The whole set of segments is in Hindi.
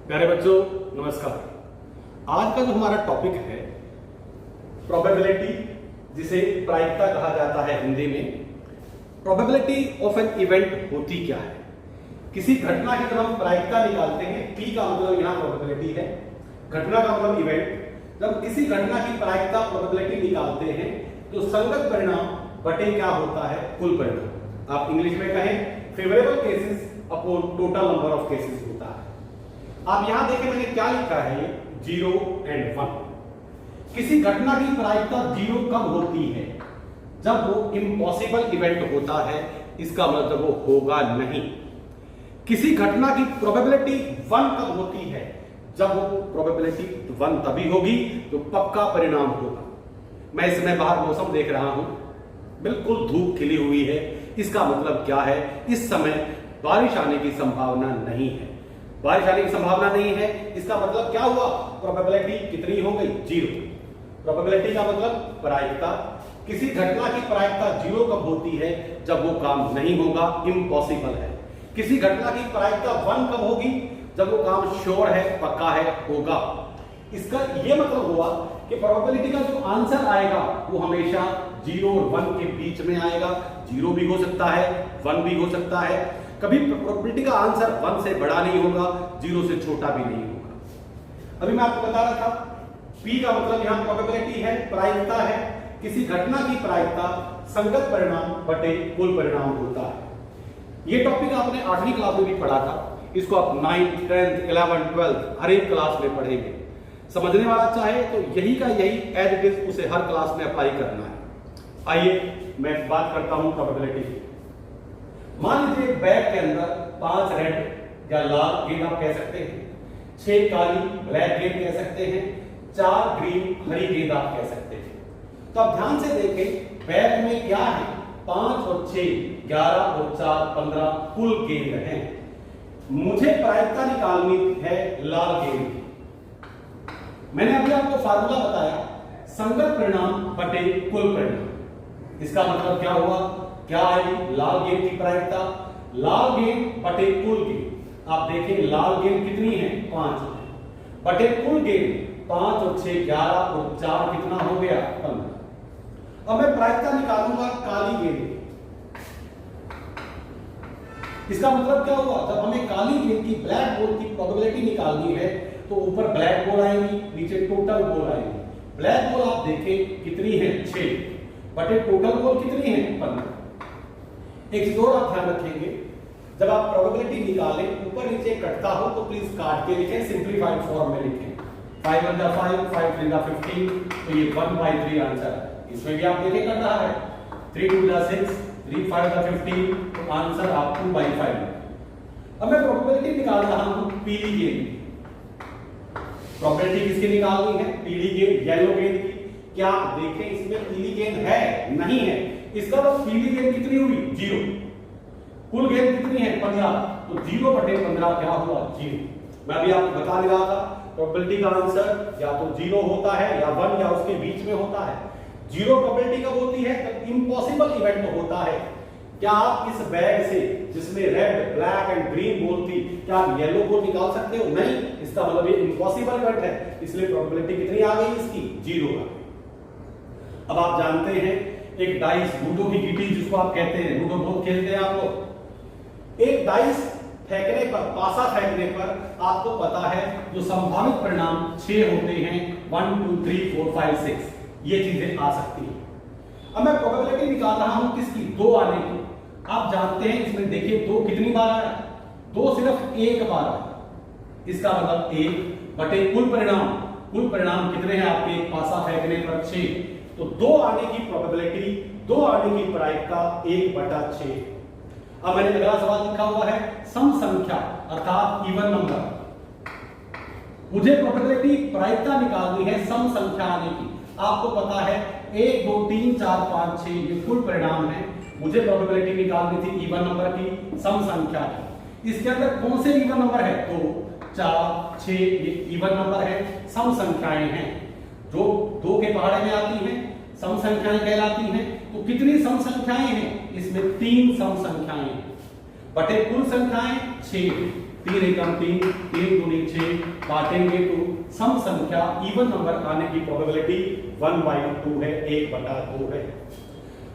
प्यारे बच्चों नमस्कार। आज का जो हमारा टॉपिक है प्रोबेबिलिटी, जिसे प्रायिकता कहा जाता है हिंदी में। प्रोबेबिलिटी ऑफ एन इवेंट होती क्या है? किसी घटना की जब हम प्रायिकता निकालते हैं, पी का मतलब यहाँ प्रोबेबिलिटी है, घटना का मतलब इवेंट। जब किसी घटना की प्रायिकता प्रोबेबिलिटी निकालते हैं तो संगत परिणाम बटे क्या होता है? कुल परिणाम। आप इंग्लिश में कहें favourable cases upon total number of cases होता है। आप यहां देखें मैंने क्या लिखा है, 0 एंड 1। किसी घटना की प्रायिकता 0 कब होती है? जब वो इम्पॉसिबल इवेंट होता है, इसका मतलब वो होगा नहीं। किसी घटना की प्रोबेबिलिटी 1 कब होती है? जब वो प्रोबेबिलिटी 1 तभी होगी जो पक्का परिणाम होगा। मैं इसमें बाहर मौसम देख रहा हूं, बिल्कुल धूप खिली हुई है, इसका मतलब क्या है? इस समय बारिश आने की संभावना नहीं है। बारिश आने की संभावना नहीं है, इसका मतलब क्या हुआ? प्रोबेबिलिटी कितनी हो गई? 0। प्रोबेबिलिटी का मतलब प्रायिकता। किसी घटना की प्रायिकता 0 कब होती है? जब वो काम नहीं होगा, इम्पॉसिबल है। किसी घटना की प्रायिकता 1 कब होगी? जब वो काम श्योर है, पक्का है, होगा। इसका ये मतलब हुआ कि प्रोबेबिलिटी का जो आंसर आएगा वो हमेशा 0 और 1 के बीच में आएगा। 0 भी हो सकता है, 1 भी हो सकता है। कभी प्रोबेबिलिटी का आंसर 1 से बड़ा नहीं होगा, 0 से छोटा भी नहीं होगा। अभी मैं आपको बता रहा था, P का मतलब यहां प्रोबेबिलिटी है, प्रायिकता है। किसी घटना की प्रायिकता संगत परिणाम बटे कुल परिणाम होता है। ये टॉपिक आपने 8वीं क्लास में भी पढ़ा था। इसको आप 9th, 10th, 11th, 12th हर एक क्लास में पढ़ेंगे। समझने वाला चाहे तो यही का यही एज इट इज उसे हर क्लास में अप्लाई करना है। आइए मैं बात करता हूं प्रोबेबिलिटी की। मान लीजिए बैग के अंदर 5 रेड या लाल गेंद आप कह सकते हैं, 6 काली ब्लैक गेंद कह सकते हैं, 4 ग्रीन हरी गेंद आप कह सकते हैं। तो आप ध्यान से देखें बैग में क्या है? 5 और 6 11 और 4 15 कुल गेंद हैं। मुझे प्रायिकता निकालनी है लाल गेंद की। मैंने अभी आपको फार्मूला बताया, संगत परिणाम बटे कुल परिणाम। इसका मतलब क्या हुआ? क्या आएगी? लाल गेंद की प्रायिकता लाल गेंद बटे कुल गेंद। आप देखें लाल गेंद कितनी है? 5 बटे कुल गेंद 5 और 6 11 और 4 कितना हो गया? 15। अब मैं प्रायिकता निकालूंगा काली गेंद की। इसका मतलब क्या हुआ? जब हमें काली गेंद की ब्लैक बॉल की प्रोबेबिलिटी निकालनी है तो ऊपर ब्लैक बॉल आएंगी, नीचे टोटल बॉल आएंगी। ब्लैक बॉल आप देखें कितनी है? 6 बटे टोटल बॉल कितनी है? 15। एक चीज और आप ध्यान रखेंगे, जब आप प्रोबेबिलिटी निकालें ऊपर नीचे कटता हो तो प्लीज काट के लिखें, सिंपलीफाइड फॉर्म में लिखें। 5 1 5 5 3 15, तो ये 1/3 आंसर है। इसमें भी आप देखें कट रहा है। 3 2 6 3 5 15, तो आंसर आप 2/5। अब मैं प्रोबेबिलिटी निकाल रहा हूं पीली गेंद की। प्रोबेबिलिटी किसकी निकालनी है? पीली गेंद, येलो गेंद की। क्या आप देखें इसमें पीली गेंद है? नहीं है। इसका मतलब पीली गेंद कितनी हुई? 0। कुल गेंद कितनी है? 15। तो 0 बटे 15 क्या हुआ? 0। मैं अभी आपको बता रहा था प्रोबेबिलिटी का आंसर या तो 0 होता है या 1 या उसके बीच में होता है। 0 प्रोबेबिलिटी कब होती है? जब इम्पॉसिबल इवेंट होता है। क्या आप इस बैग से जिसमें red black and green ball थी, क्या आप येलो बॉल निकाल सकते हो? नहीं। इसका मतलब ये इम्पॉसिबल इवेंट है, इसलिए प्रोबेबिलिटी कितनी आ गई इसकी? 0 आ गई। अब आप जानते हैं एक डाइस, लूडो की गीटी जिसको आप कहते हैं, लूडो बहुत खेलते हैं आप लोग। एक डाइस फेंकने पर, पासा फेंकने पर आपको पता है जो संभावित परिणाम 6 होते हैं, 1 2 3 4 5 6, ये चीजें आ सकती हैं। अब मैं प्रोबेबिलिटी निकाल रहा हूं किसकी? 2 आने की। आप जानते हैं इसमें देखिए 2 कितनी बार आया? 2 सिर्फ 1 बार आया। इसका मतलब 1 बटे कुल परिणाम। कुल परिणाम कितने हैं आपके? एक पासा फेंकने पर 6, तो 2 आने की प्रोबेबिलिटी, 2 आने की प्रायिकता 1/6। अब मैंने अगला सवाल लिखा हुआ है सम संख्या अर्थात इवन नंबर। मुझे प्रोबेबिलिटी प्रायिकता निकालनी है सम संख्या आने की। आपको पता है 1 2 3 4 5 6 ये कुल परिणाम है। मुझे प्रोबेबिलिटी निकालनी थी इवन नंबर की, सम संख्या की। इसके अंदर कौन से इवन नंबर है? 2 4 6 ये इवन नंबर है, सम संख्याएं हैं जो 2 के पहाड़े में आती हैं, सम संख्याएं कहलाती हैं। तो कितनी सम संख्याएं हैं? इसमें 3 सम संख्याएं हैं। बटे कुल संख्याएं 6, 3 एकम 3, 3 दूनी 6, काटेंगे तो सम संख्या इवन नंबर आने की प्रोबेबिलिटी 1/2 है, 1/2 है।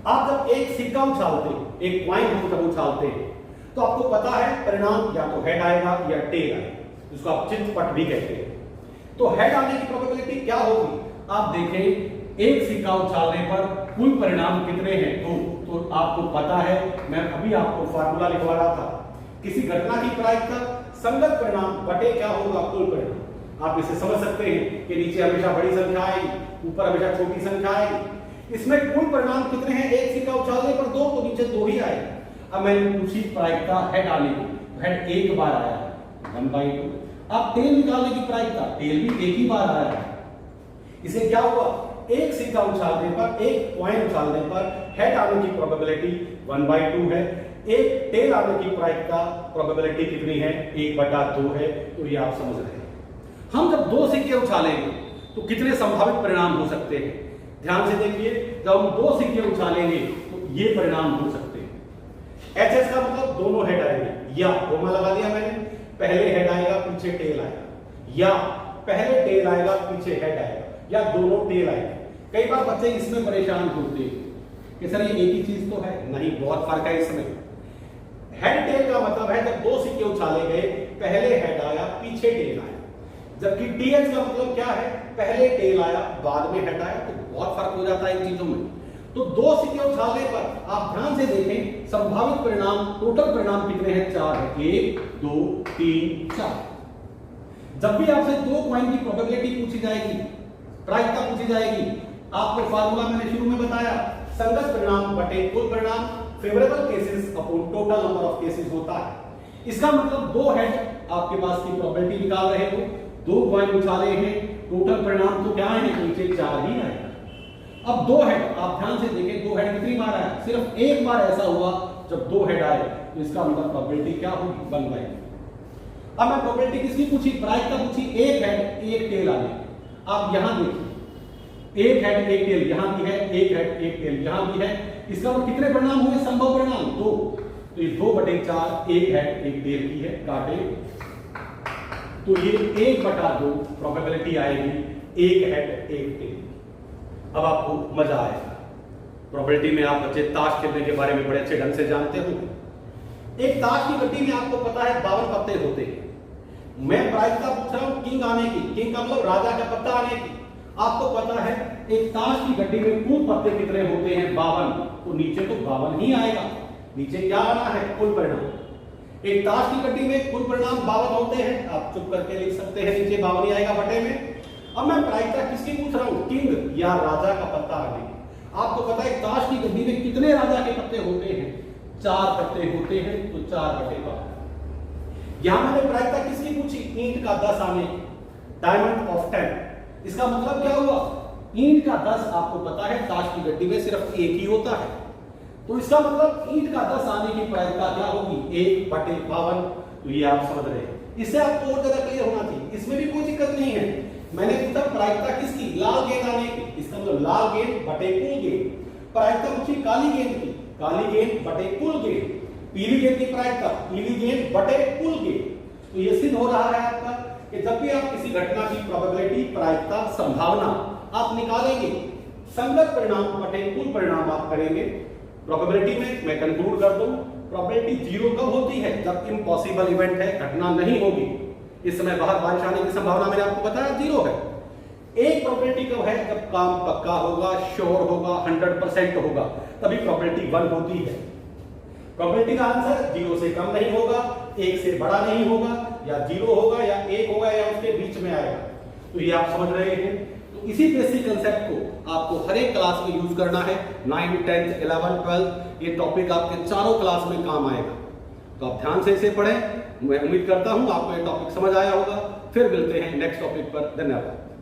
आप जब एक सिक्का उछालते, एक कॉइन हम जब उछालते हैं तो आपको पता है परिणाम या तो हेड आएगा या टेल आएगा, जिसको आप चित्रपट भी कहते हैं। तो हेड आने की प्रोबेबिलिटी क्या होगी? आप देखें एक सिक्का उछालने पर कुल परिणाम कितने हैं? 2। तो आपको पता है, मैं अभी आपको फार्मूला लिखवा रहा था, किसी घटना की प्रायिकता संगत परिणाम बटे क्या होगा? कुल परिणाम। आप इसे समझ सकते हैं कि नीचे हमेशा बड़ी संख्या आएगी, ऊपर हमेशा छोटी संख्या आएगी। इसमें कुल परिणाम कितने हैं? एक सिक्का उछालने पर 2, तो नीचे 2 ही आएगा। अब मैंने पूछी प्रायिकता हेड आने की, हेड एक बार आया 1/2। अब टेल निकालने की प्रायिकता, टेल भी एक ही बार आया है। इसे क्या हुआ? एक सिक्का उछालने पर, एक कॉइन उछालने पर हेड आने की प्रोबेबिलिटी 1/2 है, एक टेल आने की प्रायिकता प्रोबेबिलिटी कितनी है? 1/2 है। तो ये आप समझ रहे हैं। हम जब 2 सिक्के उछालेंगे तो कितने संभावित परिणाम हो सकते हैं? ध्यान से देखिए, जब हम 2 सिक्के उछालेंगे तो ये परिणाम हो सकते हैं। एचएस का मतलब दोनों हेड आएंगे, या कोमा लगा दिया मैंने, पहले हेड आएगा पीछे टेल आएगा, या पहले टेल आएगा पीछे हेड आएगा, या दोनों टेल आएंगे। कई बार बच्चे इसमें परेशान होते हैं कि सर ये एक ही चीज तो है। नहीं, बहुत फर्क है इसमें। हेड टेल का मतलब है जब 2 सिक्के उछाले गए, पहले हेड आया पीछे टेल आया, जबकि टीएच का मतलब क्या है? पहले टेल आया बाद में हेड आया। तो बहुत फर्क हो जाता है इन चीजों में। तो 2 सिक्के उछालने पर आप ध्यान से देखें, संभावित परिणाम, टोटल परिणाम कितने हैं? 4 है। 1 2 3 4। जब भी आपसे 2 कॉइन की प्रोबेबिलिटी पूछी जाएगी, प्रायिकता पूछी जाएगी, आपको फार्मूला मैंने शुरू में बताया, संगत परिणाम बटे कुल परिणाम, favourable cases upon total number of cases होता है। इसका मतलब 2 हेड आपके पास की प्रोबेबिलिटी निकाल रहे हो, 2 कॉइन उछाले हैं, टोटल परिणाम तो क्या है? नीचे 4 ही आएगा। अब 2 हेड, आप ध्यान से देखें, 2 हेड कितनी बार आया? सिर्फ एक बार ऐसा हुआ जब 2 हेड आए, तो इसका मतलब प्रोबेबिलिटी क्या होगी? 1/2। अब मैं प्रोबेबिलिटी किसकी पूछी? प्रायिकता पूछी एक हेड एक टेल आने। आप यहां देखिए, एक हेड एक टेल यहां भी है, एक हेड एक टेल यहां भी है। इसका मतलब कितने परिणाम हुए? संभव परिणाम 2। तो ये 2/4 एक हेड एक टेल की है, काटे तो ये 1/2 प्रोबेबिलिटी आएगी, एक हेड एक टेल। अब आपको मजा आएगा। प्रोबेबिलिटी में आप बच्चे ताश खेलने के बारे में बड़े अच्छे ढंग से जानते हो। एक ताश की गड्डी में आपको पता है 52 पत्ते होते हैं। मैं प्रायिकता पूछ रहा हूं किंग आने की, किंग का मतलब राजा का पत्ता आने की। आपको पता है एक ताश की गड्डी में कुल पत्ते कितने होते हैं? 52। तो नीचे तो 52 ही आएगा, नीचे क्या आना है? कुल परिणाम। एक ताश की गड्डी में कुल परिणाम 52 होते हैं, आप चुप करके लिख सकते हैं, नीचे 52 ही आएगा बटे में। अब मैं प्रायिकता किसकी पूछ रहा हूं? किंग या राजा का पत्ता आने की। आपको पता है ताश की गड्डी में कितने राजा के पत्ते होते हैं? 4 पत्ते होते हैं, तो 4/12। यहां मैंने प्रायिकता किसकी पूछी? ईंट का 10 आने की, डायमंड ऑफ 10। इसका मतलब क्या हुआ? ईंट का 10 आपको पता है ताश की गड्डी में सिर्फ एक ही होता है, तो इसका मतलब ईंट का 10 आने की प्रायिकता क्या होगी? 1/52। तो ये आप समझ रहे हैं। इससे आपको और ज्यादा क्लियर होना चाहिए, इसमें भी कोई दिक्कत नहीं है। मैंने पूछा प्रायिकता किसकी? लाल गेंद आने की। इसका मतलब लाल गेंद बटे कुल गेंद। प्रायिकता पूछी काली गेंद की, काली गेंद बटे कुल गेंद। पीली गेंद की प्रायिकता, पीली गेंद बटे कुल गेंद। तो ये सिद्ध हो रहा है आपका कि जब भी आप किसी घटना की प्रोबेबिलिटी, प्रायिकता, संभावना आप निकालेंगे, संगत परिणाम बटे कुल परिणाम आप करेंगे। प्रोबेबिलिटी में मैं कंक्लूड कर दूं, प्रोबेबिलिटी 0 कब होती है? जब इम्पॉसिबल इवेंट है, घटना नहीं होगी। इस समय बाहर बारिश आने की संभावना मैंने आपको बताया 0 है। एक प्रोबेबिलिटी कब है? जब काम पक्का होगा, श्योर होगा, 100% होगा, तभी प्रोबेबिलिटी 1 होती है। प्रोबेबिलिटी का आंसर 0 से कम नहीं होगा, 1 से बड़ा नहीं होगा, या 0 होगा या 1 होगा या उसके बीच में आएगा। तो ये आप समझ रहे हैं। तो इसी बेसिक कंसेप्ट को आपको हर एक क्लास में यूज करना है। 9, 10, 11, 12 ये टॉपिक आपके चारों क्लास में काम आएगा। तो आप ध्यान से इसे पढ़ें। मैं उम्मीद करता हूं आपको ये टॉपिक समझ आया होगा। फिर मिलते हैं नेक्स्ट टॉपिक पर। धन्यवाद।